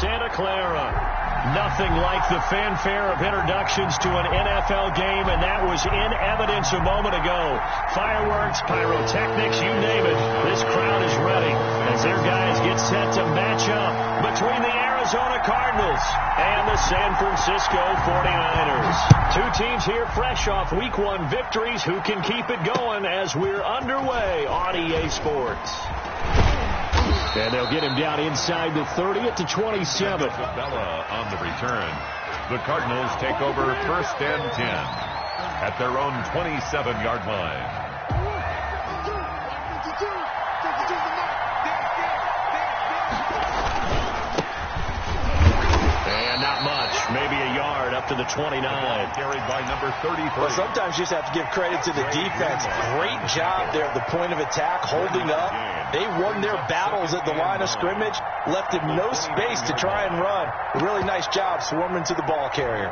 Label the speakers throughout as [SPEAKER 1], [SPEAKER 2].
[SPEAKER 1] Santa Clara. Nothing like the fanfare of introductions to an NFL game, and that was in evidence a moment ago. Fireworks, pyrotechnics, you name it. This crowd is ready as their guys get set to match up between the Arizona Cardinals and the San Francisco 49ers. Two teams here fresh off Week 1 victories. Who can keep it going as we're underway on EA Sports? And they'll get him down inside the 30 at the 27.
[SPEAKER 2] Bella on the return. The Cardinals take over 1st and 10 at their own 27-yard line.
[SPEAKER 1] And not much. Maybe a yard up to the 29.
[SPEAKER 2] Carried by number 33.
[SPEAKER 3] Well, sometimes you just have to give credit to the defense. Great job there at the point of attack, holding up. They won their battles at the line of scrimmage, left him no space to try and run. A really nice job swarming to the ball carrier.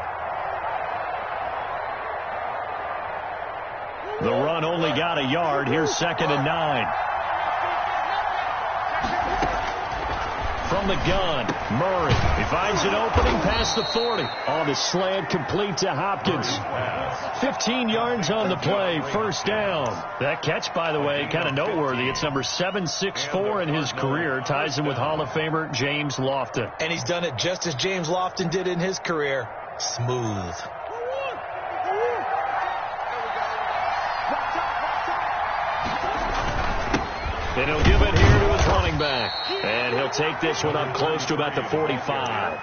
[SPEAKER 1] The run only got a yard. Here's 2nd and 9. From the gun, Murray. He finds an opening past the 40. On the slant, complete to Hopkins. 15 yards on the play, 1st down. That catch, by the way, kind of noteworthy. It's number 764 in his career. Ties him with Hall of Famer James Lofton.
[SPEAKER 3] And he's done it just as James Lofton did in his career. Smooth.
[SPEAKER 1] And he'll give it here to his running back. And he'll take this one up close to about the 45.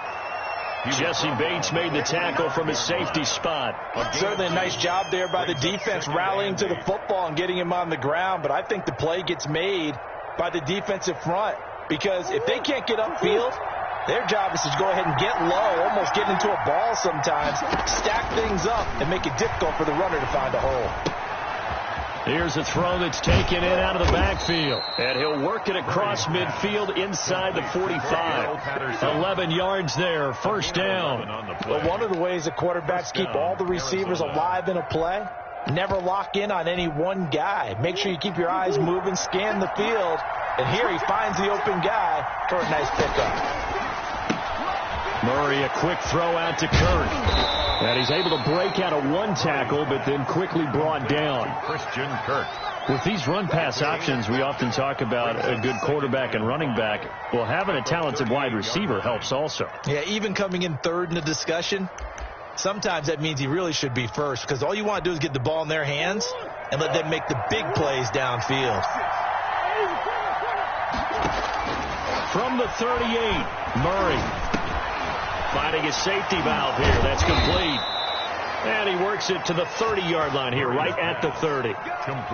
[SPEAKER 1] Jesse Bates made the tackle from his safety spot.
[SPEAKER 3] Certainly a nice job there by the defense rallying to the football and getting him on the ground. But I think the play gets made by the defensive front. Because if they can't get upfield, their job is to go ahead and get low, almost get into a ball sometimes, stack things up, and make it difficult for the runner to find a hole.
[SPEAKER 1] Here's a throw that's taken in out of the backfield. And he'll work it across midfield inside the 45. 11 yards there, 1st down.
[SPEAKER 3] But one of the ways the quarterbacks keep all the receivers alive in a play, never lock in on any one guy. Make sure you keep your eyes moving, scan the field. And here he finds the open guy for a nice pickup.
[SPEAKER 1] Murray, a quick throw out to Kirk. And he's able to break out of one tackle, but then quickly brought down.
[SPEAKER 2] Christian Kirk.
[SPEAKER 1] With these run-pass options, we often talk about a good quarterback and running back. Well, having a talented wide receiver helps also.
[SPEAKER 3] Yeah, even coming in 3rd in the discussion, sometimes that means he really should be 1st, because all you want to do is get the ball in their hands and let them make the big plays downfield.
[SPEAKER 1] From the 38, Murray. Finding his safety valve here. That's complete. And he works it to the 30-yard line here, right at the 30.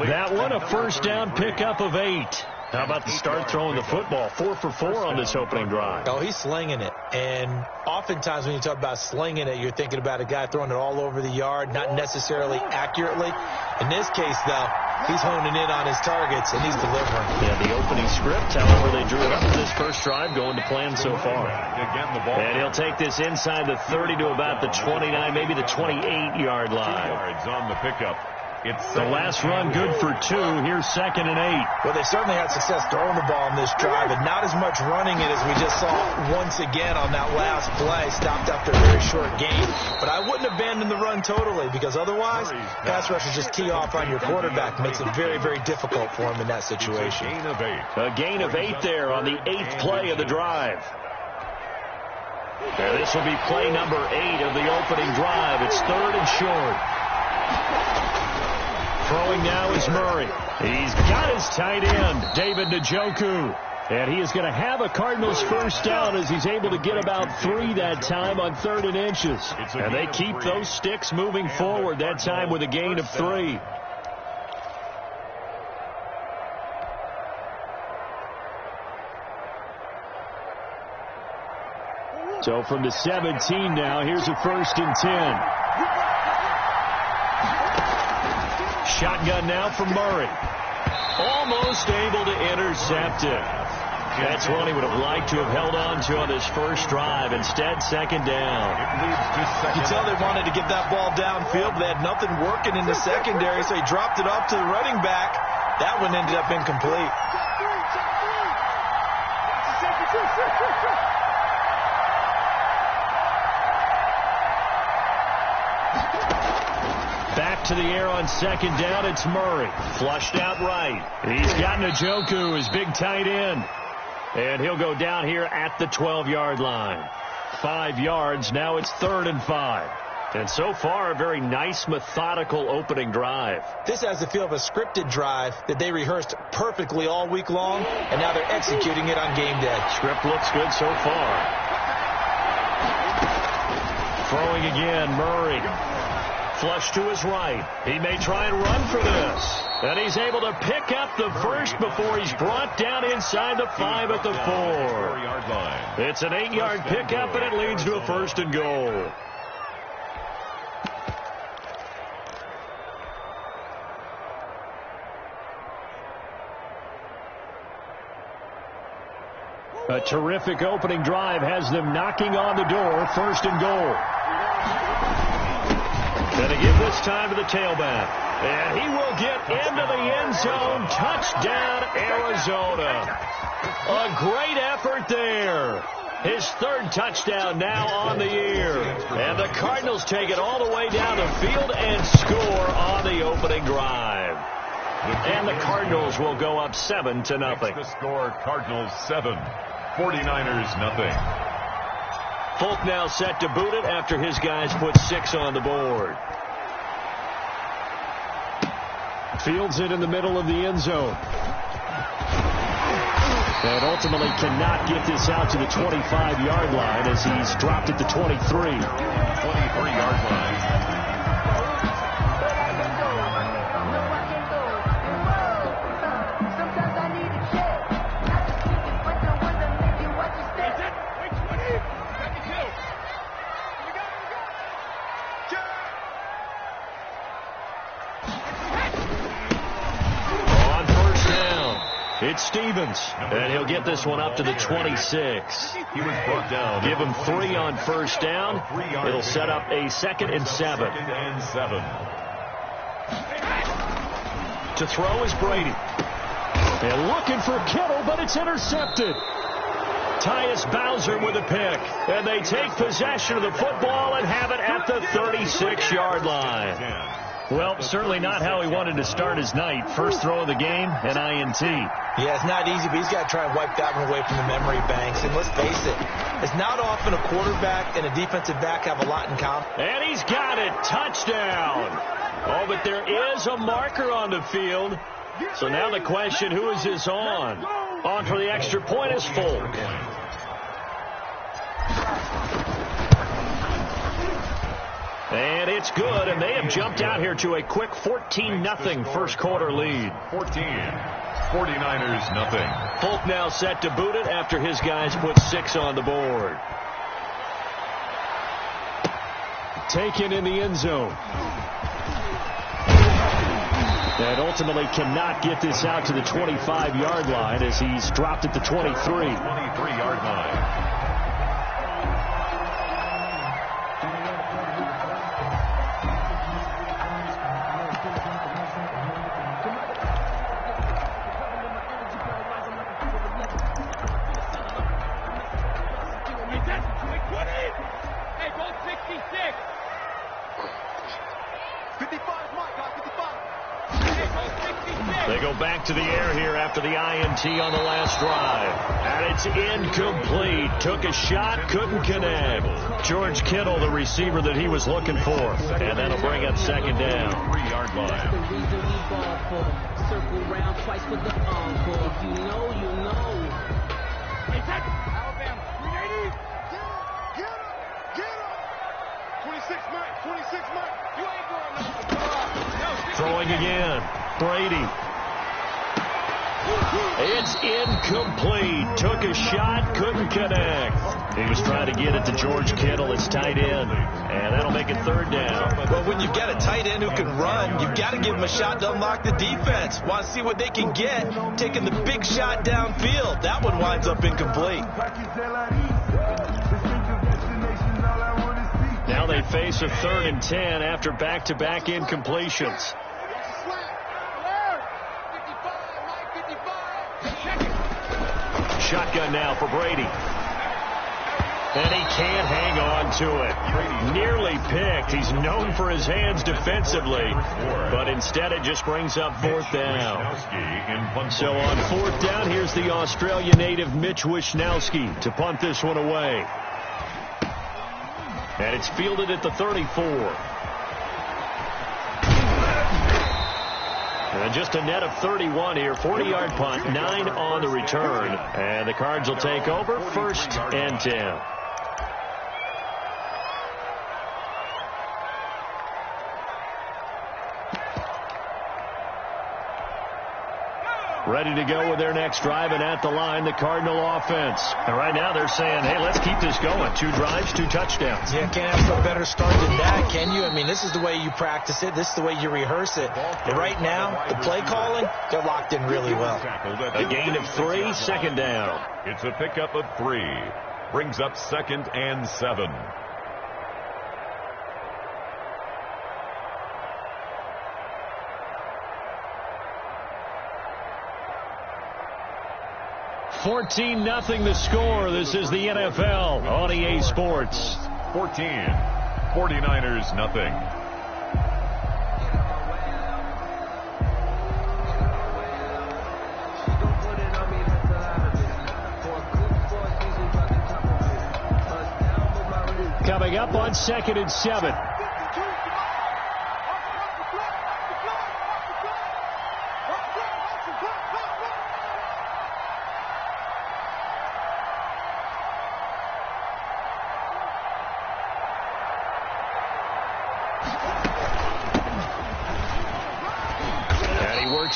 [SPEAKER 1] That one, a 1st down pickup of 8. How about the start throwing the football? 4 for 4 on this opening drive.
[SPEAKER 3] Oh, he's slinging it. And oftentimes when you talk about slinging it, you're thinking about a guy throwing it all over the yard, not necessarily accurately. In this case, though, he's honing in on his targets, and he's delivering.
[SPEAKER 1] Yeah, the opening script, however, they drew it up for this first drive, going to plan so far. And he'll take this inside the 30 to about the 29, maybe the 28-yard line.
[SPEAKER 2] 2 yards on the pickup. It's
[SPEAKER 1] the last run good for 2. Here's 2nd and 8.
[SPEAKER 3] Well, they certainly had success throwing the ball on this drive, and not as much running it as we just saw once again on that last play. Stopped after a very short gain. But I wouldn't abandon the run totally, because otherwise, pass rushers just tee off on your quarterback. Makes it very, very difficult for him in that situation.
[SPEAKER 1] A gain of 8 there on the 8th play of the drive. And this will be play number 8 of the opening drive. It's 3rd and short. Throwing now is Murray. He's got his tight end, David Njoku. And he is going to have a Cardinals 1st down as he's able to get about 3 that time on 3rd and inches. And they keep those sticks moving forward, that time with a gain of 3. So from the 17 now, here's a 1st and 10. Shotgun now from Murray. Almost able to intercept it. That's one he would have liked to have held on to on his first drive. Instead, 2nd down.
[SPEAKER 3] You can tell they wanted to get that ball downfield, but they had nothing working in the secondary, so he dropped it off to the running back. That one ended up incomplete.
[SPEAKER 1] to the air on second down. It's Murray. Flushed out right. He's got Njoku, his big tight end. And he'll go down here at the 12-yard line. 5 yards. Now it's 3rd and 5. And so far, a very nice, methodical opening drive.
[SPEAKER 3] This has the feel of a scripted drive that they rehearsed perfectly all week long, and now they're executing it on game day.
[SPEAKER 1] Script looks good so far. Throwing again, Murray. Flush to his right. He may try and run for this. And he's able to pick up the first before he's brought down inside the 5 at the 4. It's an 8-yard pickup, and it leads to a 1st and goal. A terrific opening drive has them knocking on the door. 1st and goal. And they give this time to the tailback. And he will get into the end zone. Touchdown, Arizona. A great effort there. His 3rd touchdown now on the year. And the Cardinals take it all the way down the field and score on the opening drive. And the Cardinals will go up 7-0.
[SPEAKER 2] The score, Cardinals 7, 49ers nothing.
[SPEAKER 1] Folk now set to boot it after his guys put 6 on the board. Fields it in the middle of the end zone. And ultimately cannot get this out to the 25-yard line as he's dropped at the 23.
[SPEAKER 2] 23-yard line.
[SPEAKER 1] It's Stevens, and he'll get this one up to the 26.
[SPEAKER 2] He was brought down.
[SPEAKER 1] Give him 3 on 1st down. It'll set up a 2nd and 7.
[SPEAKER 2] 2nd and 7.
[SPEAKER 1] To throw is Brady. And looking for Kittle, but it's intercepted. Tyus Bowser with a pick. And they take possession of the football and have it at the 36-yard line. Well, certainly not how he wanted to start his night. First throw of the game, an INT.
[SPEAKER 3] Yeah, it's not easy, but he's got to try and wipe that one away from the memory banks. And let's face it, it's not often a quarterback and a defensive back have a lot in common.
[SPEAKER 1] And he's got it. Touchdown. Oh, but there is a marker on the field. So now the question, who is this on? On for the extra point is Folk. And it's good, and they have jumped out here to a quick 14-0 first quarter lead.
[SPEAKER 2] 14. 49ers nothing.
[SPEAKER 1] Folk now set to boot it after his guys put 6 on the board. Taken in the end zone. And ultimately cannot get this out to the 25-yard line as he's dropped at the 23.
[SPEAKER 2] 23-yard line.
[SPEAKER 1] They go back to the air here after the INT on the last drive. And it's incomplete. Took a shot, couldn't connect. George Kittle, the receiver that he was looking for. And that'll bring up 2nd down.
[SPEAKER 2] 3-yard line.
[SPEAKER 4] Circle round twice for the encore. If you know, you know. Alabama, 380. Get him. 26 Mike. 26 Mike. You ain't going nowhere.
[SPEAKER 1] Throwing again. Brady. It's incomplete. Took a shot, couldn't connect. He was trying to get it to George Kittle, his tight end. And that'll make it 3rd down.
[SPEAKER 3] Well, when you've got a tight end who can run, you've got to give him a shot to unlock the defense. Want to see what they can get. Taking the big shot downfield. That one winds up incomplete.
[SPEAKER 1] Now they face a 3rd and 10 after back-to-back incompletions. Shotgun now for Brady. And he can't hang on to it. Nearly picked. He's known for his hands defensively, but instead it just brings up fourth down. So on fourth down, here's the Australia native Mitch Wishnowsky to punt this one away. And it's fielded at the 34. And just a net of 31 here. 40-yard punt, 9 on the return. And the Cards will take over, 1st and 10. Ready to go with their next drive, and at the line, the Cardinal offense. And right now they're saying, hey, let's keep this going. 2 drives, 2 touchdowns.
[SPEAKER 3] Yeah, can't ask for a better start than that, can you? I mean, this is the way you practice it. This is the way you rehearse it. And right now, the play calling, they're locked in really well.
[SPEAKER 1] A gain of 3, 2nd down.
[SPEAKER 2] It's a pickup of 3. Brings up 2nd and 7.
[SPEAKER 1] $14-0 the score. This is the NFL on EA Sports.
[SPEAKER 2] 14. 49ers nothing.
[SPEAKER 1] Coming up on 2nd and 7.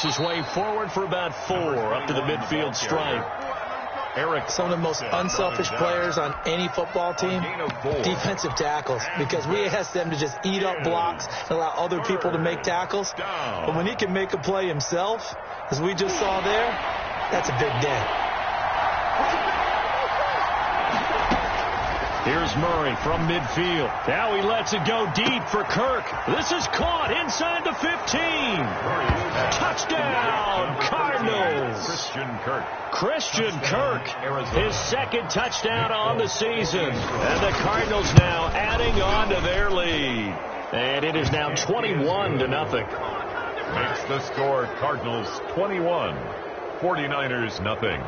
[SPEAKER 1] His way forward for about 4 up to the midfield stripe.
[SPEAKER 3] Some of the most unselfish players on any football team, defensive tackles, because we ask them to just eat up blocks and allow other people to make tackles. But when he can make a play himself, as we just saw there, that's a big day.
[SPEAKER 1] Here's Murray from midfield. Now he lets it go deep for Kirk. This is caught inside the 15. Touchdown, Cardinals. Christian Kirk, his 2nd touchdown on the season. And the Cardinals now adding on to their lead. And it is now 21-0.
[SPEAKER 2] Makes the score Cardinals 21, 49ers nothing.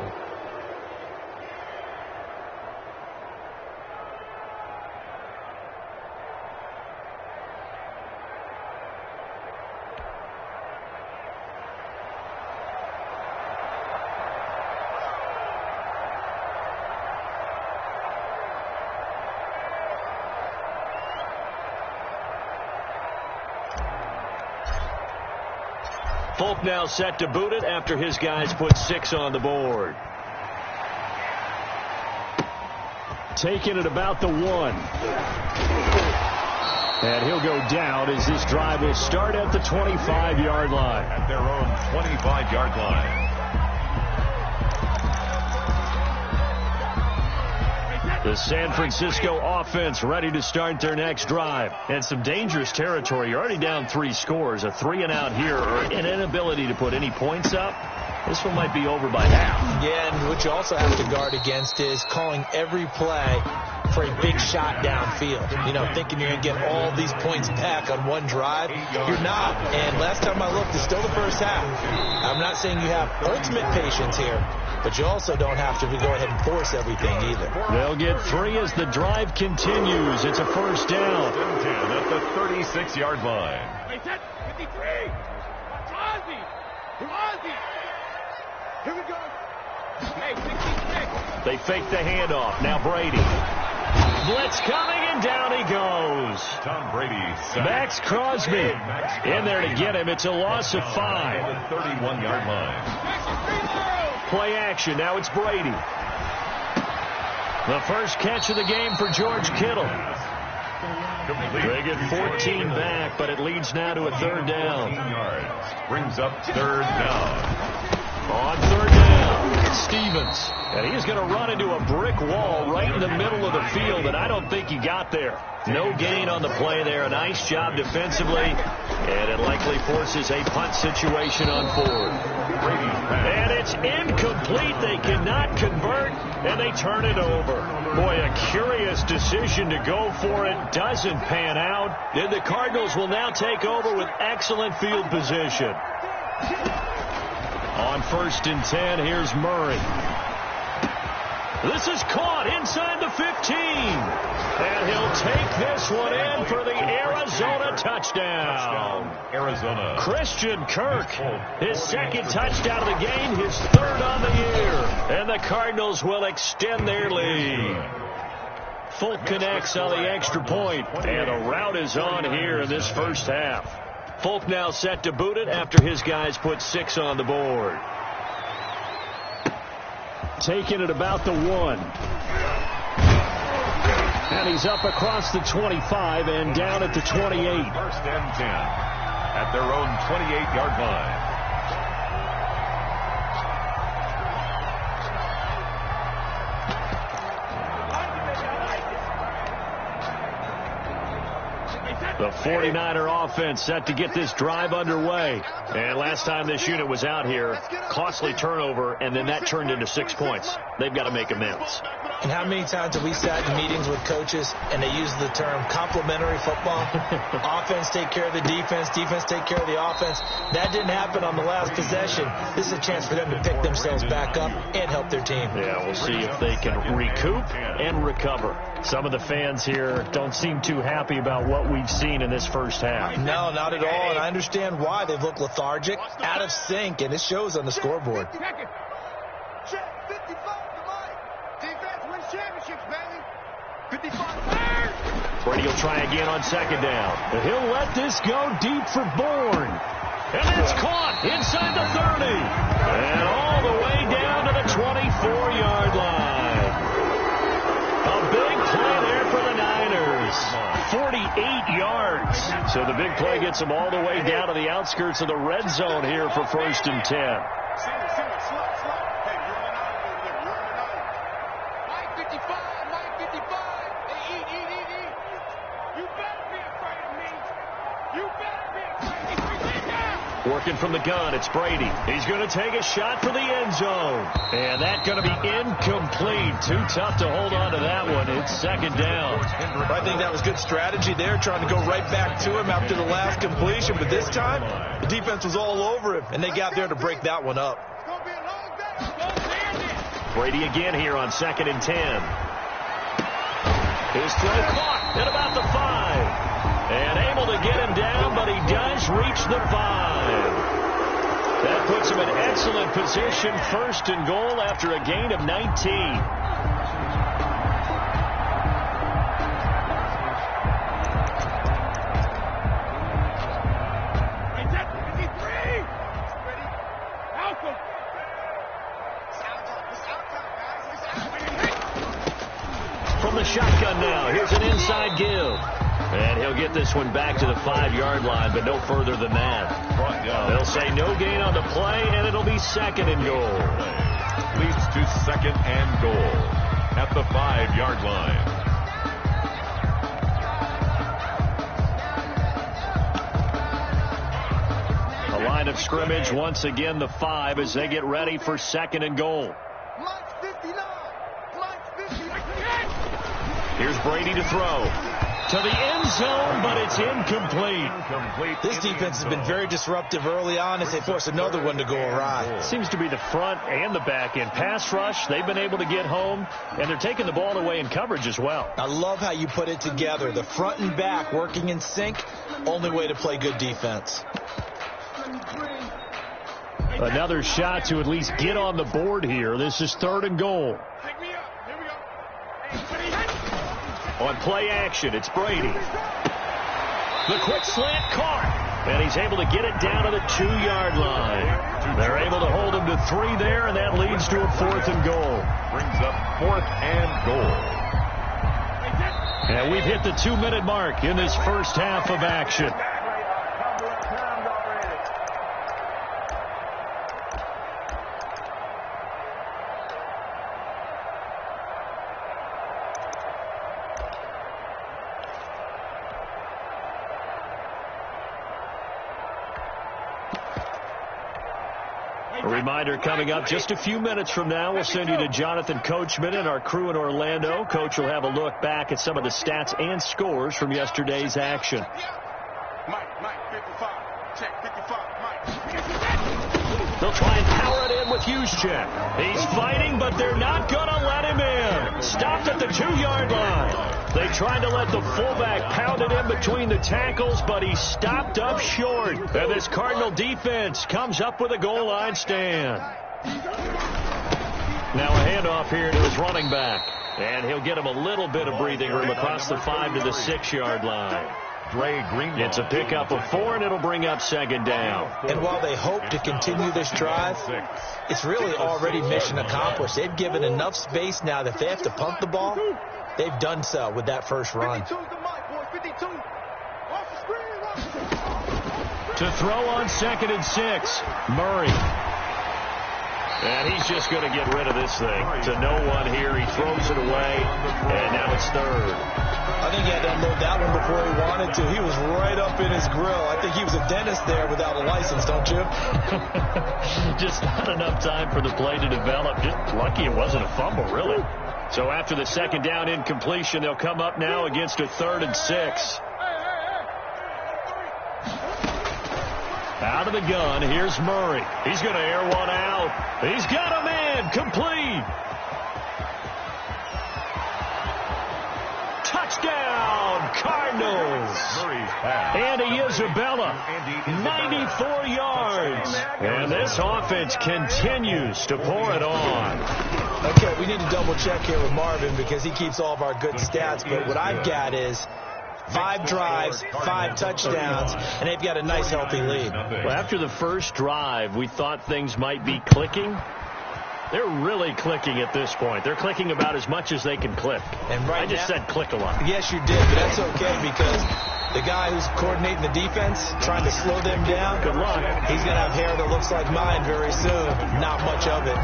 [SPEAKER 1] Folk now set to boot it after his guys put 6 on the board. Taking it about the 1. And he'll go down as this drive will start at the 25-yard line.
[SPEAKER 2] At their own 25-yard line.
[SPEAKER 1] The San Francisco offense ready to start their next drive. And some dangerous territory. You're already down 3 scores. A 3-and-out here or an inability to put any points up. This one might be over by half.
[SPEAKER 3] Yeah, and what you also have to guard against is calling every play for a big shot downfield. You know, thinking you're going to get all these points back on one drive. You're not. And last time I looked, it's still the first half. I'm not saying you have ultimate patience here, but you also don't have to go ahead and force everything either.
[SPEAKER 1] They'll get 3 as the drive continues. It's a 1st down.
[SPEAKER 2] 10 at the 36-yard line.
[SPEAKER 4] 53. Ozzy. Here we go. Hey, 66.
[SPEAKER 1] They fake the handoff. Now Brady. Blitz coming, and down he goes.
[SPEAKER 2] Tom Brady.
[SPEAKER 1] Max Crosby in there to get him. It's a loss of 5.
[SPEAKER 2] At the 31-yard line.
[SPEAKER 1] Play action. Now it's Brady. The first catch of the game for George Kittle. They get 14 back, but it leads now to a 3rd down.
[SPEAKER 2] Brings up 3rd down.
[SPEAKER 1] On 3rd down, Stevens. And he's going to run into a brick wall right in the middle of the field, and I don't think he got there. No gain on the play there. A nice job defensively, and it likely forces a punt situation on 4th. And it's incomplete. They cannot convert. and they turn it over. Boy, a curious decision to go for it. Doesn't pan out. And the Cardinals will now take over with excellent field position. On 1st and 10, here's Murray. This is caught inside the 15. And he'll take this one in for the Arizona touchdown.
[SPEAKER 2] Arizona.
[SPEAKER 1] Christian Kirk, his 2nd touchdown of the game, his 3rd on the year. And the Cardinals will extend their lead. Folk connects on the extra point, and a rout is on here in this first half. Folk now set to boot it after his guys put 6 on the board. Taking it about the 1. And he's up across the 25 and down at the 28.
[SPEAKER 2] 1st and 10 at their own 28-yard line.
[SPEAKER 1] The 49er offense set to get this drive underway. And last time this unit was out here, costly turnover, and then that turned into 6 points. They've got to make amends.
[SPEAKER 3] And how many times have we sat in meetings with coaches and they use the term complementary football? Offense take care of the defense, defense take care of the offense. That didn't happen on the last possession. This is a chance for them to pick themselves back up and help their team.
[SPEAKER 1] Yeah, we'll see if they can recoup and recover. Some of the fans here don't seem too happy about what we've seen in this first half.
[SPEAKER 3] No, not at all, and I understand why. They've looked lethargic, out of sync, and it shows on the scoreboard.
[SPEAKER 4] Check 55 to Mike. Defense wins championships, baby. 55.
[SPEAKER 1] Brady will try again on 2nd down. But he'll let this go deep for Bourne. And it's caught inside the 30. And all the way down to the 24-yard line. A big play there for the Niners. 48 yards. So the big play gets them all the way down to the outskirts of the red zone here for 1st and 10. Working from the gun, it's Brady. He's going to take a shot for the end zone. And that's going to be incomplete. Too tough to hold on to that one. It's 2nd down.
[SPEAKER 3] I think that was good strategy there, trying to go right back to him after the last completion. But this time, the defense was all over him, and they got there to break that one up.
[SPEAKER 1] Brady again here on 2nd and 10. His throw caught at about the 5. And able to get him down, but he does reach the 5. That puts him in excellent position, 1st and goal after a gain of 19. From the shotgun now, here's an inside give. And he'll get this one back to the 5-yard line, but no further than that. They'll say no gain on the play, and it'll be 2nd and goal.
[SPEAKER 2] Leads to 2nd and goal at the 5-yard line.
[SPEAKER 1] The line of scrimmage, once again, the 5 as they get ready for 2nd and goal. Here's Brady to throw. To the end zone, but it's incomplete.
[SPEAKER 3] This defense has been very disruptive early on as they force another one to go awry.
[SPEAKER 1] Seems to be the front and the back end. Pass rush, they've been able to get home, and they're taking the ball away in coverage as well.
[SPEAKER 3] I love how you put it together. The front and back working in sync, only way to play good defense.
[SPEAKER 1] Another shot to at least get on the board here. This is 3rd and goal. On play action, it's Brady. The quick slant caught, and he's able to get it down to the 2-yard line. They're able to hold him to 3 there, and that leads to a 4th and goal.
[SPEAKER 2] Brings up 4th and goal.
[SPEAKER 1] And we've hit the 2-minute mark in this first half of action. A reminder coming up just a few minutes from now, we'll send you to Jonathan Coachman and our crew in Orlando. Coach will have a look back at some of the stats and scores from yesterday's action.
[SPEAKER 4] Mike, 55. Check, 55. Mike.
[SPEAKER 1] They'll try and power it in with Juszczyk. He's fighting, but they're not going to let him in. Stopped at the 2-yard line. They tried to let the fullback pound it in between the tackles, but he stopped up short. And this Cardinal defense comes up with a goal line stand. Now a handoff here to his running back. And he'll get him a little bit of breathing room across the 5 to the 6-yard line. It's a pickup of 4, and it'll bring up second down.
[SPEAKER 3] And while they hope to continue this drive, it's really already mission accomplished. They've given enough space now that if they have to punt the ball, they've done so with that first run.
[SPEAKER 1] To throw on 2nd and 6, Murray. And he's just going to get rid of this thing. To no one here. He throws it away, and now it's 3rd.
[SPEAKER 3] I think he had to unload that one before he wanted to. He was right up in his grill. I think he was a dentist there without a license, don't you?
[SPEAKER 1] Just not enough time for the play to develop. Just lucky it wasn't a fumble, really. So after the second down incompletion, they'll come up now against a 3rd and 6. Out of the gun, here's Murray. He's going to air one out. He's got a man, complete. Touchdown, Cardinals. Andy Isabella, 94 yards. And this offense continues to pour it on.
[SPEAKER 3] Okay, we need to double check here with Marvin because he keeps all of our good stats. But what I've got is 5 drives, 5 touchdowns, and they've got a nice, healthy lead.
[SPEAKER 1] Well, after the first drive, we thought things might be clicking. They're really clicking at this point. They're clicking about as much as they can click.
[SPEAKER 3] And right
[SPEAKER 1] I just said click a lot.
[SPEAKER 3] Yes, you did, but that's okay because the guy who's coordinating the defense, trying to slow them down,
[SPEAKER 1] good luck.
[SPEAKER 3] He's going to have hair that looks like mine very soon. Not much of it.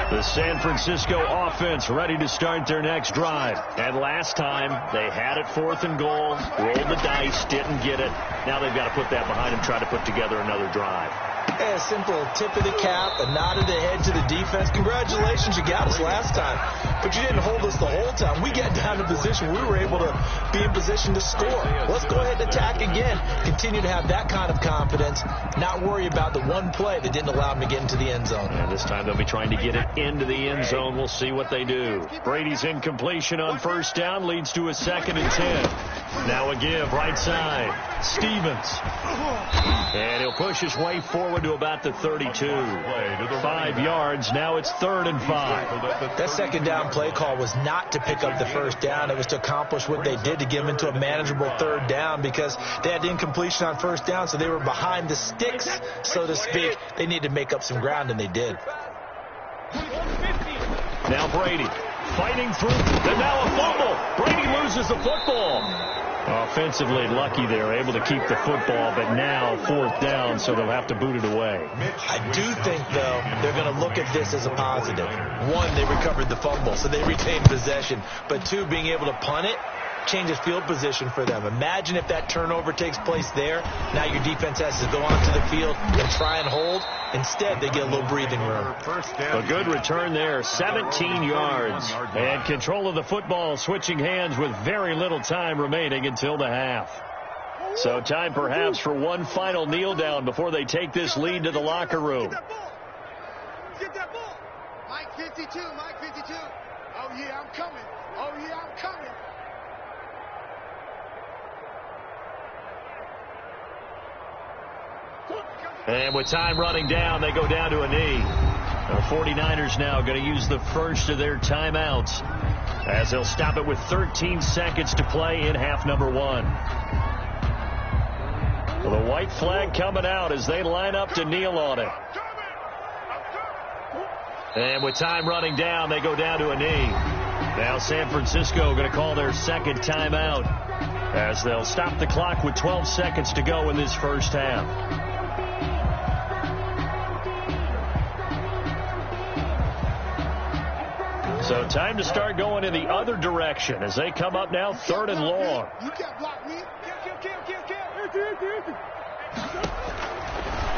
[SPEAKER 1] The San Francisco offense ready to start their next drive. And last time, they had it 4th and goal, rolled the dice, didn't get it. Now they've got to put that behind them, try to put together another drive.
[SPEAKER 3] A simple tip of the cap, a nod of the head to the defense. Congratulations, you got us last time. But you didn't hold us the whole time. We got down to position. We were able to be in position to score. Let's go ahead and attack again. Continue to have that kind of confidence. Not worry about the one play that didn't allow them to get into the end zone.
[SPEAKER 1] And this time they'll be trying to get it into the end zone. We'll see what they do. Brady's incompletion on 1st down leads to a 2nd and 10. Now a give right side. Stevens. And he'll push his way forward to about the 32. 5 yards. Now it's 3rd and 5.
[SPEAKER 3] That second down play call was not to pick up the first down. It was to accomplish what they did to get them into a manageable 3rd down because they had incompletion on 1st down, so they were behind the sticks, so to speak. They needed to make up some ground, and they did.
[SPEAKER 1] Now Brady fighting through. And now a fumble. Brady loses the football. Offensively lucky they're able to keep the football, but now 4th down, so they'll have to boot it away.
[SPEAKER 3] I do think, though, they're going to look at this as a positive. 1, they recovered the fumble, so they retained possession. But 2, being able to punt it changes field position for them. Imagine if that turnover takes place there. Now your defense has to go onto the field and try and hold. Instead, they get a little breathing room.
[SPEAKER 1] A good return there, 17 yards. And control of the football switching hands with very little time remaining until the half. So time perhaps for one final kneel down before they take this lead to the locker room.
[SPEAKER 4] Get that ball. Mike 52, Mike 52. Oh, yeah, I'm coming. Oh, yeah, I'm coming.
[SPEAKER 1] And with time running down, they go down to a knee. The 49ers now going to use the first of their timeouts as they'll stop it with 13 seconds to play in half number 1. Well, the white flag coming out as they line up to kneel on it. And with time running down, they go down to a knee. Now San Francisco going to call their second timeout as they'll stop the clock with 12 seconds to go in this first half. So time to start going in the other direction as they come up now 3rd and long.
[SPEAKER 4] You can't block me.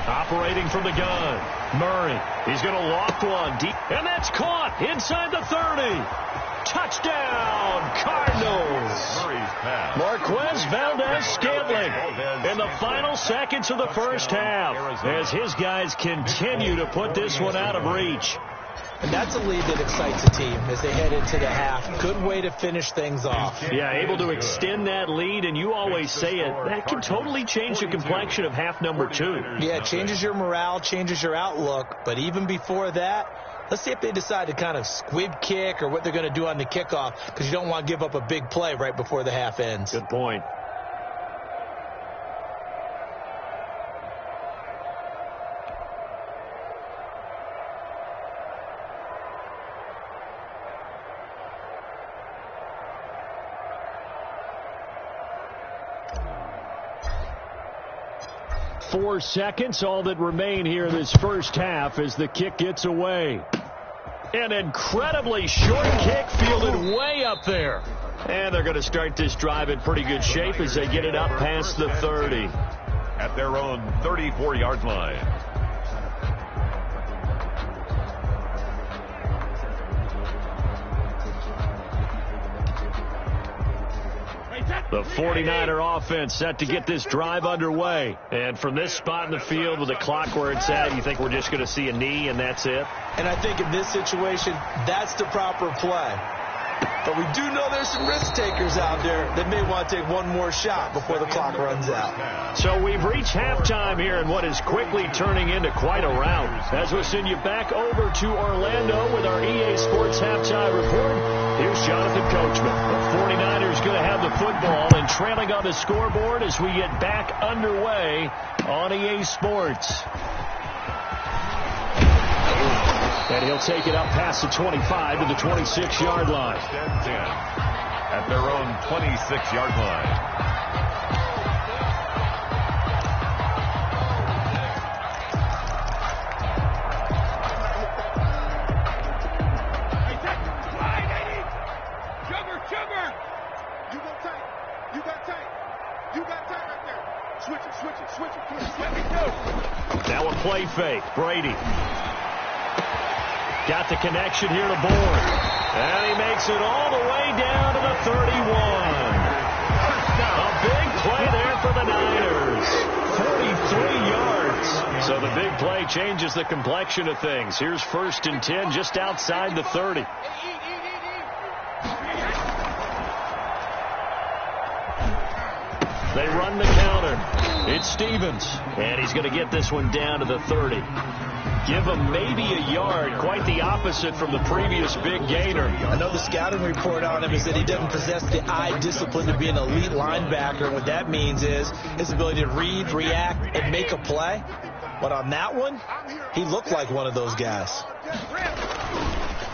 [SPEAKER 1] Operating from the gun. Murray. He's going to loft one deep. And that's caught inside the 30. Touchdown, Cardinals. Marquez Valdez-Scantling in the final seconds of the first half as his guys continue to put this one out of reach.
[SPEAKER 3] And that's a lead that excites a team as they head into the half. Good way to finish things off.
[SPEAKER 1] Yeah, able to extend that lead, and you always say it, that can totally change the complexion of half number 2.
[SPEAKER 3] Yeah, it changes your morale, changes your outlook, but even before that, let's see if they decide to kind of squib kick or what they're going to do on the kickoff, because you don't want to give up a big play right before the half ends.
[SPEAKER 1] Good point. Four seconds, all that remain here in this first half as the kick gets away. An incredibly short kick fielded way up there. And they're going to start this drive in pretty good shape as they get it up past the 30.
[SPEAKER 2] At their own 34-yard line.
[SPEAKER 1] The 49er offense set to get this drive underway. And from this spot in the field with the clock where it's at, you think we're just going to see a knee and that's it?
[SPEAKER 3] And I think in this situation, that's the proper play. But we do know there's some risk takers out there that may want to take one more shot before the clock runs out.
[SPEAKER 1] So we've reached halftime here in what is quickly turning into quite a rout. As we'll send you back over to Orlando with our EA Sports Halftime Report, here's Jonathan Coachman. The 49ers going to have the football and trailing on the scoreboard as we get back underway on EA Sports. And he'll take it up past the 25 to the 26-yard line.
[SPEAKER 2] At their own 26-yard line.
[SPEAKER 4] Sugar! You go tight. You got tight. You got tight right there. Switch it. Come on, switch it.
[SPEAKER 1] Now a play fake. Brady. Got the connection here to Bourne. And he makes it all the way down to the 31. A big play there for the Niners. 43 yards. So the big play changes the complexion of things. Here's 1st and 10 just outside the 30. They run the counter. It's Stevens. And he's going to get this one down to the 30. Give him maybe a yard, quite the opposite from the previous big gainer.
[SPEAKER 3] I know the scouting report on him is that he doesn't possess the eye discipline to be an elite linebacker. And what that means is his ability to read, react, and make a play. But on that one, he looked like one of those guys.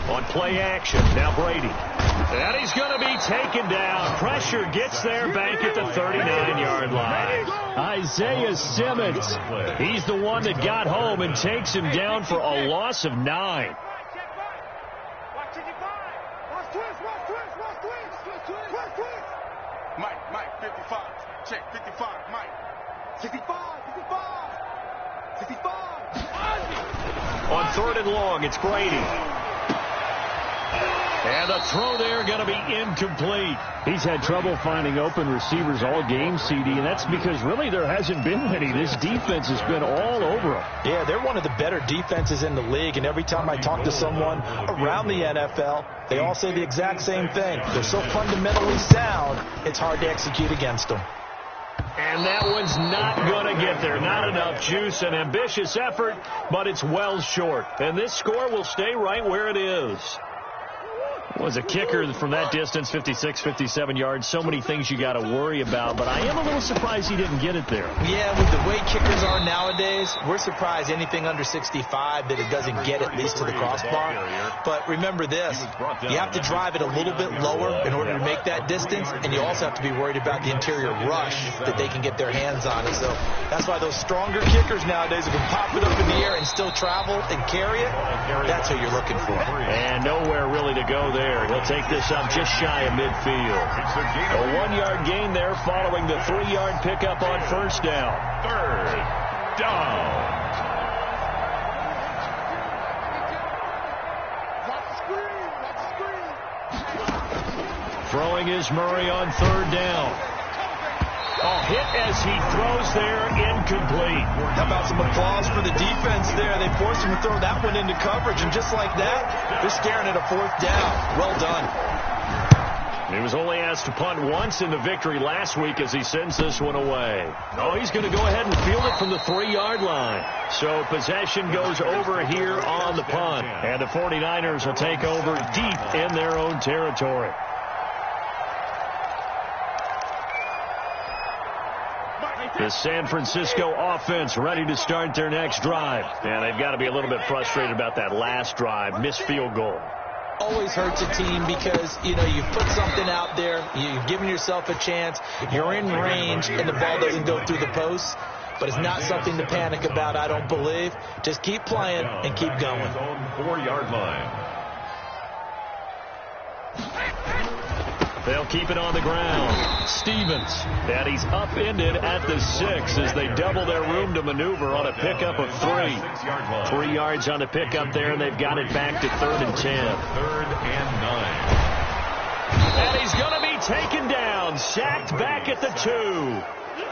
[SPEAKER 1] On play action, now Brady. And he's going to be taken down. Pressure gets there back at the 39-yard line. Isaiah Simmons, he's the one that got home and takes him down for a loss of 9.
[SPEAKER 4] Mike, 55. Check, 55. Mike. 65.
[SPEAKER 1] On 3rd and long, it's Brady. And the throw there going to be incomplete. He's had trouble finding open receivers all game, CD, and that's because really there hasn't been many. This defense has been all over them.
[SPEAKER 3] Yeah, they're one of the better defenses in the league, and every time I talk to someone around the NFL, they all say the exact same thing. They're so fundamentally sound, it's hard to execute against them.
[SPEAKER 1] And that one's not going to get there. Not enough juice. An ambitious effort, but it's well short. And this score will stay right where it is. Was a kicker from that distance, 56, 57 yards. So many things you got to worry about, but I am a little surprised he didn't get it there.
[SPEAKER 3] Yeah, with the way kickers are nowadays, we're surprised anything under 65 that it doesn't get at least to the crossbar. But remember this, you have to drive it a little bit lower in order to make that distance, and you also have to be worried about the interior rush that they can get their hands on it. So that's why those stronger kickers nowadays who can pop it up in the air and still travel and carry it, that's who you're looking for.
[SPEAKER 1] And nowhere really to go there. He'll take this up just shy of midfield. A 1-yard gain there following the 3-yard pickup on 1st down.
[SPEAKER 2] 3rd down.
[SPEAKER 1] Throwing is Murray on third down. Hit as he throws there, incomplete.
[SPEAKER 3] How about some applause for the defense there? They forced him to throw that one into coverage, and just like that, they're staring at a fourth down. Well done.
[SPEAKER 1] He was only asked to punt once in the victory last week as he sends this one away. He's going to go ahead and field it from the 3-yard line. So possession goes over here on the punt, and the 49ers will take over deep in their own territory. The San Francisco offense ready to start their next drive. And they've got to be a little bit frustrated about that last drive. Missed field goal.
[SPEAKER 3] Always hurts a team because, you've put something out there. You've given yourself a chance. You're in range, and the ball doesn't go through the posts. But it's not something to panic about, I don't believe. Just keep playing and keep going.
[SPEAKER 2] 4-yard line.
[SPEAKER 1] They'll keep it on the ground. Stevens. And he's upended at the 6 as they double their room to maneuver on a pickup of 3. 3 yards on the pickup there, and they've got it back to 3rd and 10.
[SPEAKER 2] 3rd and 9.
[SPEAKER 1] And he's going to be taken down. Sacked back at the 2.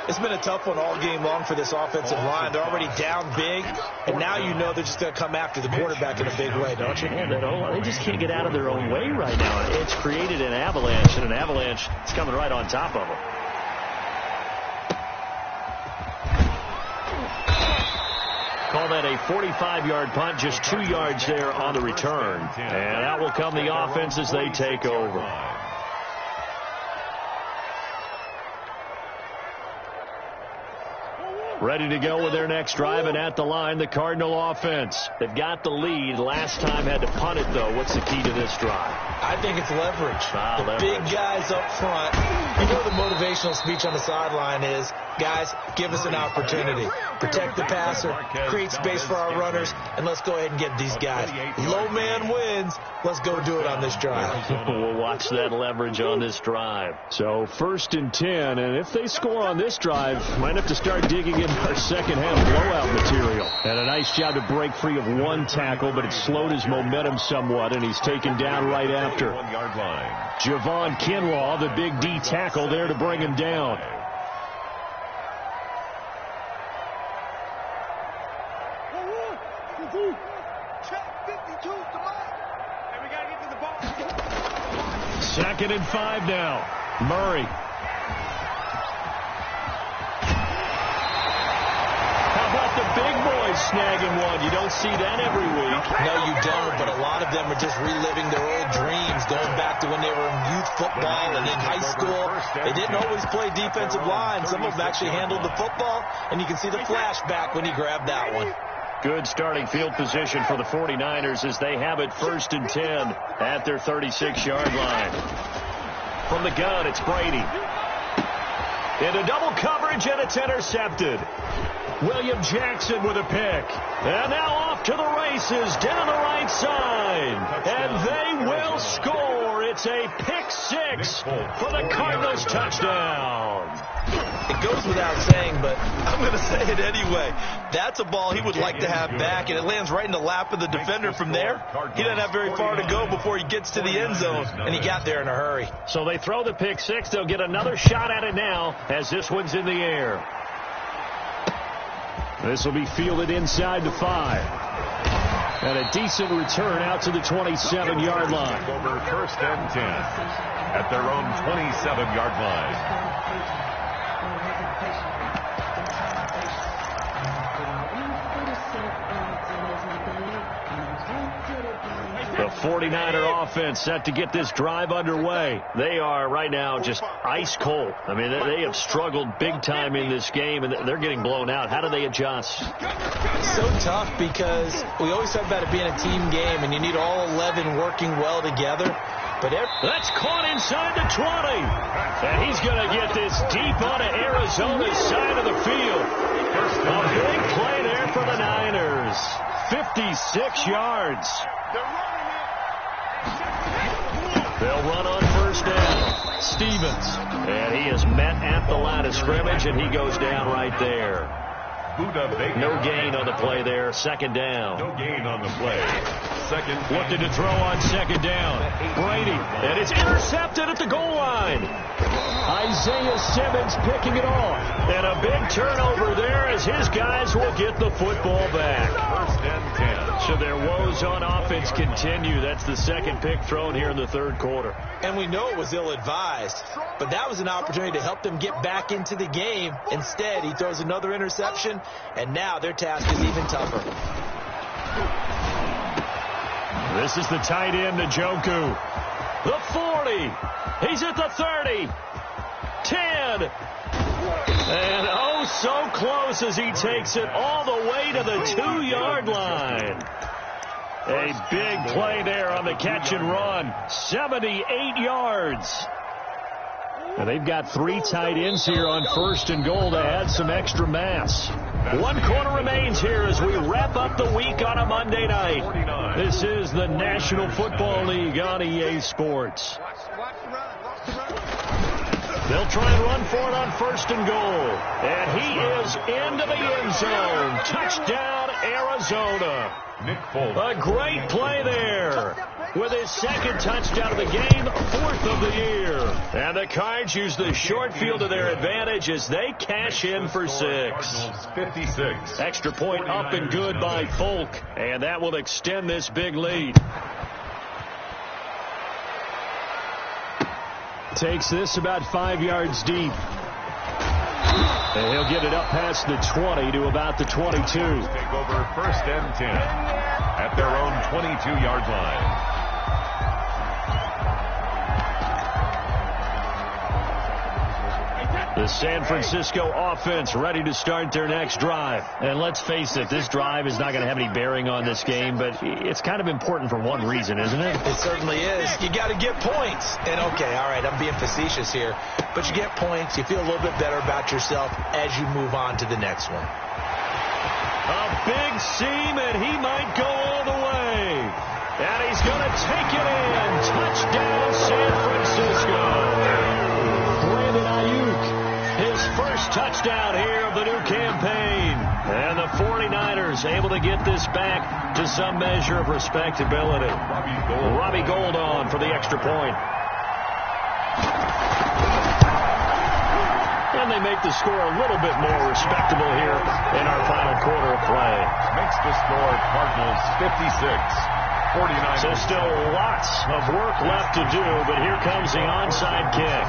[SPEAKER 3] It's been a tough one all game long for this offensive line. They're already down big, and now they're just going to come after the quarterback in a big way, don't you?
[SPEAKER 1] Yeah, they just can't get out of their own way right now. It's created an avalanche, and an avalanche is coming right on top of them. Call that a 45-yard punt, just 2 yards there on the return. And that will come the offense as they take over. Ready to go with their next drive, and at the line, the Cardinal offense. They've got the lead. Last time had to punt it, though. What's the key to this drive?
[SPEAKER 3] I think it's leverage.
[SPEAKER 1] Leverage.
[SPEAKER 3] Big guys up front. The motivational speech on the sideline is, guys, give us an opportunity. Protect the passer, create space for our runners, and let's go ahead and get these guys. Low man wins. Let's go do it on this drive.
[SPEAKER 1] We'll watch that leverage on this drive. So 1st and 10, and if they score on this drive, might have to start digging in our second half blowout material. And a nice job to break free of one tackle, but it slowed his momentum somewhat, and he's taken down right after.
[SPEAKER 2] 1-yard line.
[SPEAKER 1] Javon Kinlaw, the big D tackle there to bring him down. Second and 5 now. Murray. How about the big boys snagging one? You don't see that every week.
[SPEAKER 3] No, you don't, but a lot of them are just reliving their old dreams, going back to when they were in youth football and in high school. They didn't always play defensive line. Some of them actually handled the football, and you can see the flashback when he grabbed that one.
[SPEAKER 1] Good starting field position for the 49ers as they have it 1st and 10 at their 36-yard line. From the gun, it's Brady. Into double coverage, and it's intercepted. William Jackson with a pick. And now off to the races down the right side. And they will score. It's a pick 6 for the Cardinals touchdown.
[SPEAKER 3] It goes without saying, but I'm going to say it anyway. That's a ball he would like to have back, and it lands right in the lap of the defender from there. He doesn't have very far to go before he gets to the end zone, and he got there in a hurry.
[SPEAKER 1] So they throw the pick 6. They'll get another shot at it now as this one's in the air. This will be fielded inside the 5. And a decent return out to the 27-yard line.
[SPEAKER 2] Over 1st and 10 at their own 27-yard line.
[SPEAKER 1] The 49er offense set to get this drive underway. They are right now just ice cold. I mean, they have struggled big time in this game, and they're getting blown out. How do they adjust?
[SPEAKER 3] It's so tough because we always talk about it being a team game, and you need all 11 working well together. But
[SPEAKER 1] that's caught inside the 20. And he's going to get this deep onto Arizona's side of the field. A big play there for the Niners. 56 yards. They'll run on 1st down. Stevens. And he is met at the line of scrimmage, and he goes down right there. No gain on the play there. 2nd down.
[SPEAKER 2] No gain on the play. second.
[SPEAKER 1] Looking to throw on second down. Brady, and it's intercepted at the goal line. Isaiah Simmons picking it off. And a big turnover there as his guys will get the football back.
[SPEAKER 2] First and 10.
[SPEAKER 1] So their woes on offense continue. That's the second pick thrown here in the third quarter.
[SPEAKER 3] And we know it was ill-advised, but that was an opportunity to help them get back into the game. Instead, he throws another interception, and now their task is even tougher.
[SPEAKER 1] This is the tight end, Njoku. The 40. He's at the 30. 10. And oh, so close as he takes it all the way to the 2-yard line. A big play there on the catch and run. 78 yards. And they've got 3 tight ends here on first and goal to add some extra mass. 1 quarter remains here as we wrap up the week on a Monday night. This is the National Football League on EA Sports. They'll try and run for it on first and goal. And he is into the end zone. Touchdown, Arizona.
[SPEAKER 2] Nick Foles.
[SPEAKER 1] A great play there. With his second touchdown of the game, 4th of the year. And the Cards use the short field to their advantage as they cash in for 6.
[SPEAKER 2] 56.
[SPEAKER 1] Extra point up and good by Folk. And that will extend this big lead. Takes this about 5 yards deep. And he'll get it up past the 20 to about the 22.
[SPEAKER 2] Take over first and 10 at their own 22-yard line.
[SPEAKER 1] The San Francisco offense ready to start their next drive. And let's face it, this drive is not going to have any bearing on this game, but it's kind of important for one reason, isn't it?
[SPEAKER 3] It certainly is. You got to get points. And okay, all right, I'm being facetious here, but you get points, you feel a little bit better about yourself as you move on to the next one.
[SPEAKER 1] A big seam, and he might go all the way. And he's going to take it in. Touchdown, San Francisco. Brandon Ayuk. His first touchdown here of the new campaign. And the 49ers able to get this back to some measure of respectability. Robbie Gould on for the extra point. And they make the score a little bit more respectable here in our final quarter of play.
[SPEAKER 2] Makes the score Cardinals 56. 49.
[SPEAKER 1] So still lots of work left to do, but here comes the onside kick.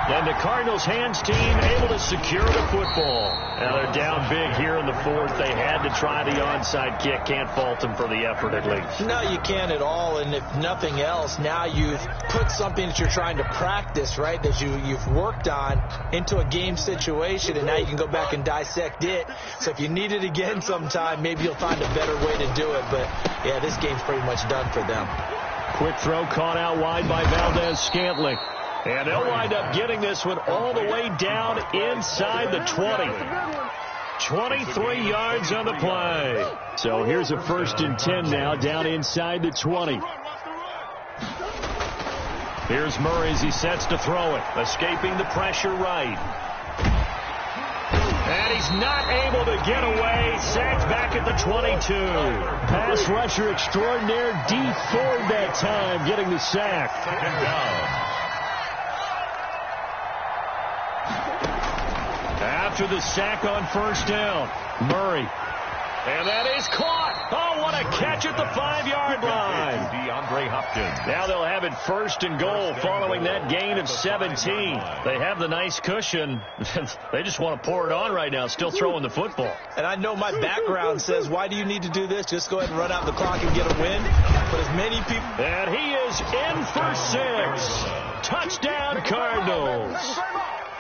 [SPEAKER 1] And the Cardinals hands team able to secure the football. Now they're down big here in the 4th. They had to try the onside kick. Can't fault them for the effort at least.
[SPEAKER 3] No, you can't at all. And if nothing else, now you've put something that you're trying to practice, right, that you've worked on into a game situation, and now you can go back and dissect it. So if you need it again sometime, maybe you'll find a better way to do it. But, yeah, this game's pretty much done for them.
[SPEAKER 1] Quick throw caught out wide by Valdez-Scantling. And they'll wind up getting this one all the way down inside the 20. 23 yards on the play. So here's a first and 10 now down inside the 20. Here's Murray as he sets to throw it. Escaping the pressure right. And he's not able to get away. Sacked back at the 22. Pass rusher extraordinaire D. Ford that time getting the sack.
[SPEAKER 2] Second down.
[SPEAKER 1] After the sack on first down, Murray. And that is caught. Oh, what a catch at the 5-yard line.
[SPEAKER 2] DeAndre Hopkins.
[SPEAKER 1] Now they'll have it first and goal following that gain of 17. They have the nice cushion. They just want to pour it on right now, still throwing the football.
[SPEAKER 3] And I know my background says, why do you need to do this? Just go ahead and run out the clock and get a win. But as many people...
[SPEAKER 1] And he is in for 6. Touchdown, Cardinals.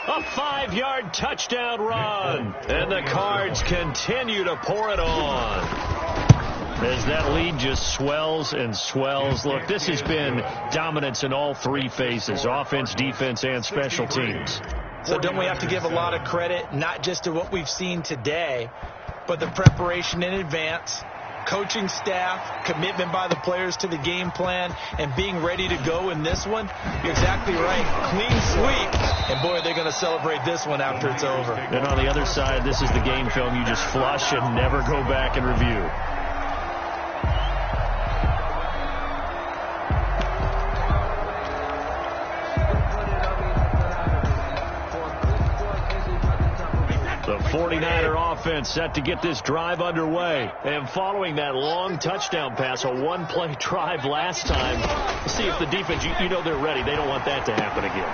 [SPEAKER 1] A 5-yard touchdown run. And the Cards continue to pour it on. As that lead just swells and swells. Look, this has been dominance in all 3 phases. Offense, defense, and special teams.
[SPEAKER 3] So don't we have to give a lot of credit, not just to what we've seen today, but the preparation in advance, coaching staff, commitment by the players to the game plan, and being ready to go in this one? You're exactly right. Clean sweep. And, boy, they're going to celebrate this one after it's over.
[SPEAKER 1] And on the other side, this is the game film you just flush and never go back and review. 49er offense set to get this drive underway. And following that long touchdown pass, a one-play drive last time, see if the defense, you know they're ready. They don't want that to happen again.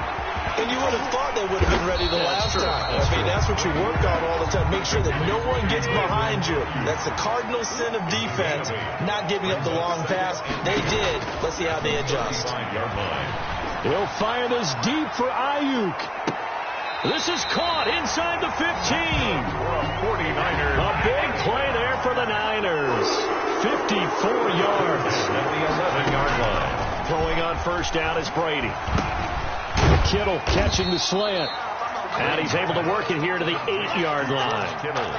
[SPEAKER 3] And you would have thought they would have been ready the last time. I mean, that's what you worked on all the time. Make sure that no one gets behind you. That's the cardinal sin of defense, not giving up the long pass. They did. Let's see how they adjust.
[SPEAKER 1] He'll fire this deep for Ayuk. This is caught inside the 15. A big play there for the Niners. 54 yards.
[SPEAKER 2] At the 11-yard line.
[SPEAKER 1] Throwing on first down is Brady. Kittle catching the slant. And he's able to work it here to the 8-yard line.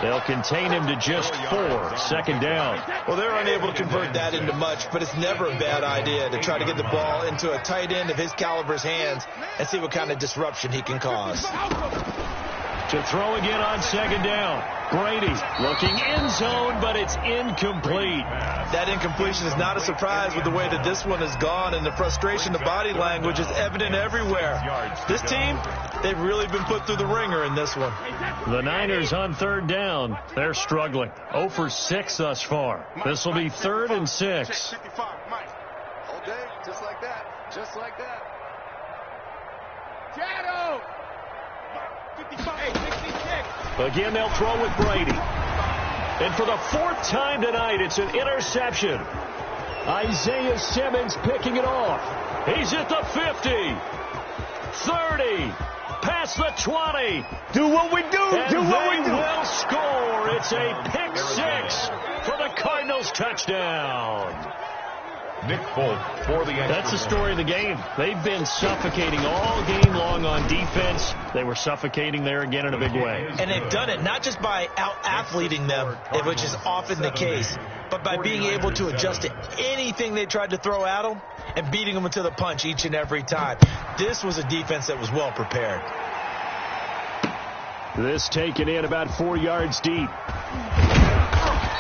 [SPEAKER 1] They'll contain him to just 4. Second down.
[SPEAKER 3] Well, they're unable to convert that into much, but it's never a bad idea to try to get the ball into a tight end of his caliber's hands and see what kind of disruption he can cause.
[SPEAKER 1] To throw again on second down. Brady looking end zone, but it's incomplete.
[SPEAKER 3] That incompletion is not a surprise with the way that this one has gone, and the frustration, the body language is evident everywhere. This team, they've really been put through the ringer in this one.
[SPEAKER 1] The Niners on third down. They're struggling. 0 for 6 thus far. This will be 3rd and 6.
[SPEAKER 4] Okay, just like that. Just like that. Shadow! 55, 66.
[SPEAKER 1] Again, they'll throw with Brady. And for the 4th time tonight, it's an interception. Isaiah Simmons picking it off. He's at the 50. 30. Past the 20.
[SPEAKER 5] Do what we do.
[SPEAKER 1] And
[SPEAKER 5] do what we do.
[SPEAKER 1] They will score. It's a pick 6 for the Cardinals touchdown.
[SPEAKER 2] Nick Folk for the extra.
[SPEAKER 1] That's the story of the game. They've been suffocating all game long on defense. They were suffocating there again in a big way.
[SPEAKER 3] And they've done it not just by out-athleting them, which is often the case, but by being able to adjust to anything they tried to throw at them and beating them to the punch each and every time. This was a defense that was well prepared.
[SPEAKER 1] This taken in about 4 yards deep.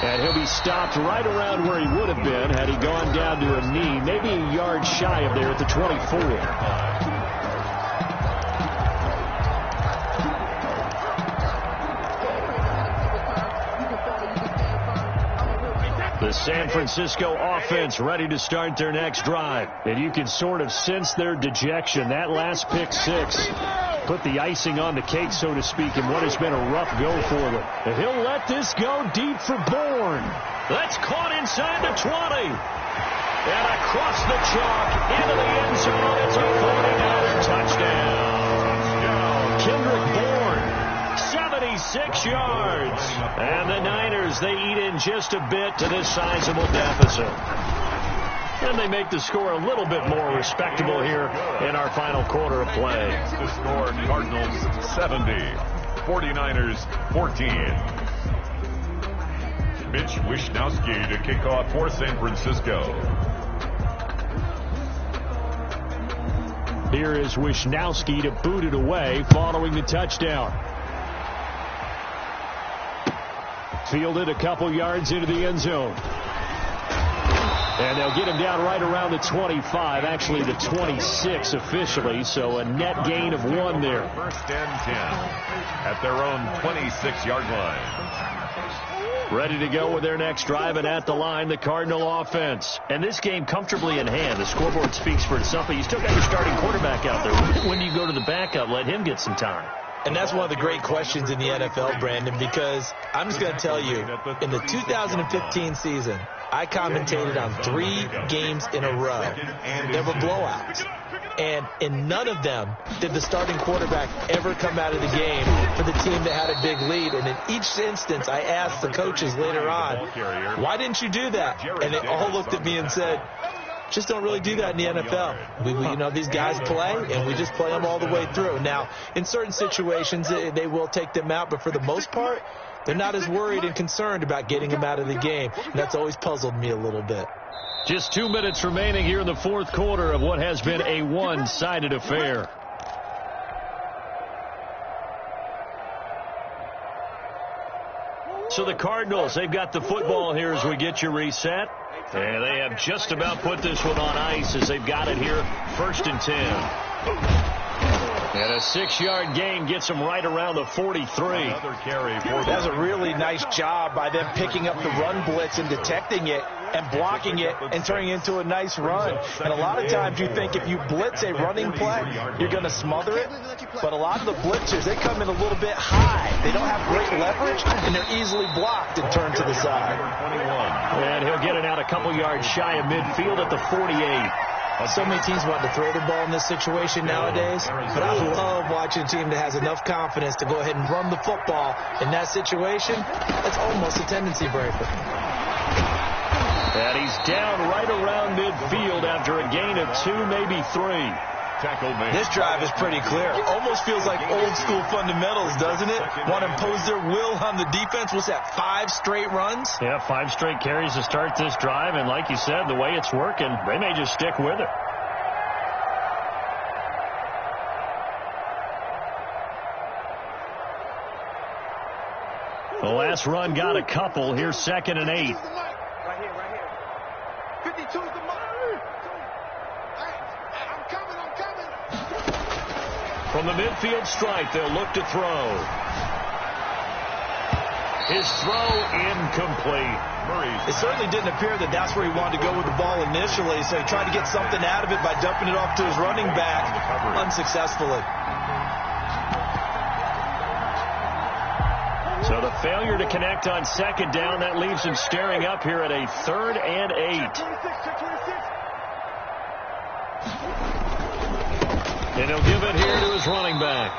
[SPEAKER 1] And he'll be stopped right around where he would have been had he gone down to a knee, maybe a yard shy of there at the 24. The San Francisco offense ready to start their next drive. And you can sort of sense their dejection. That last pick 6 put the icing on the cake, so to speak, in what has been a rough go for them. And he'll let this go deep for Bourne. That's caught inside the 20. And across the chalk into the end zone. It's a 49er touchdown. Kendrick Bourne, 76 yards. And the Niners, they eat in just a bit to this sizable deficit. And they make the score a little bit more respectable here in our final quarter of play.
[SPEAKER 2] The score, Cardinals 70, 49ers 14. Mitch Wishnowsky to kick off for San Francisco.
[SPEAKER 1] Here is Wishnowsky to boot it away following the touchdown. Fielded a couple yards into the end zone. And they'll get him down right around the 25, actually the 26 officially, so a net gain of 1 there.
[SPEAKER 2] 1st and 10 at their own 26-yard line.
[SPEAKER 1] Ready to go with their next drive, and at the line, the Cardinal offense. And this game comfortably in hand. The scoreboard speaks for itself, but you still got your starting quarterback out there. When do you go to the backup? Let him get some time.
[SPEAKER 3] And that's one of the great questions in the NFL, Brandon, because I'm just going to tell you, in the 2015 season, I commentated on 3 games in a row. There were blowouts. And in none of them did the starting quarterback ever come out of the game for the team that had a big lead. And in each instance, I asked the coaches later on, why didn't you do that? And they all looked at me and said, just don't really do that in the NFL. You know, these guys play, and we just play them all the way through. Now, in certain situations, they will take them out, but for the most part, they're not as worried and concerned about getting them out of the game. And that's always puzzled me a little bit.
[SPEAKER 1] Just 2 minutes remaining here in the 4th quarter of what has been a one-sided affair. So the Cardinals, they've got the football here as we get you reset. And they have just about put this one on ice as they've got it here. 1st and 10. And a 6-yard gain gets him right around the 43.
[SPEAKER 2] Another carry for
[SPEAKER 3] That's a really nice job by them picking up the run blitz and detecting it and blocking it and turning it into a nice run. And a lot of times you think if you blitz a running play, you're going to smother it. But a lot of the blitzers, they come in a little bit high. They don't have great leverage, and they're easily blocked and turned to the side.
[SPEAKER 1] And he'll get it out a couple yards shy of midfield at the 48.
[SPEAKER 3] So many teams want to throw the ball in this situation nowadays, but I love watching a team that has enough confidence to go ahead and run the football in that situation. That's almost a tendency breaker.
[SPEAKER 1] And he's down right around midfield after a gain of 2, maybe 3.
[SPEAKER 3] This drive is pretty clear. Almost feels like old school fundamentals, doesn't it? Want to impose their will on the defense. What's that, 5 straight runs?
[SPEAKER 1] Yeah, 5 straight carries to start this drive. And like you said, the way it's working, they may just stick with it. The last run got a couple. Here's 2nd and 8.
[SPEAKER 4] Right here, right here. 52's the mark. I'm coming.
[SPEAKER 1] From the midfield stripe, they'll look to throw. His throw incomplete.
[SPEAKER 3] It certainly didn't appear that that's where he wanted to go with the ball initially, so he tried to get something out of it by dumping it off to his running back unsuccessfully.
[SPEAKER 1] So the failure to connect on 2nd down, that leaves him staring up here at a 3rd and 8. And he'll give it here to his running back.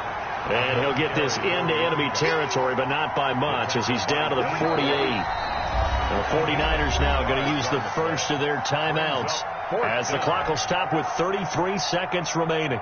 [SPEAKER 1] And he'll get this into enemy territory, but not by much, as he's down to the 48. And the 49ers now going to use the first of their timeouts, as the clock will stop with 33 seconds remaining.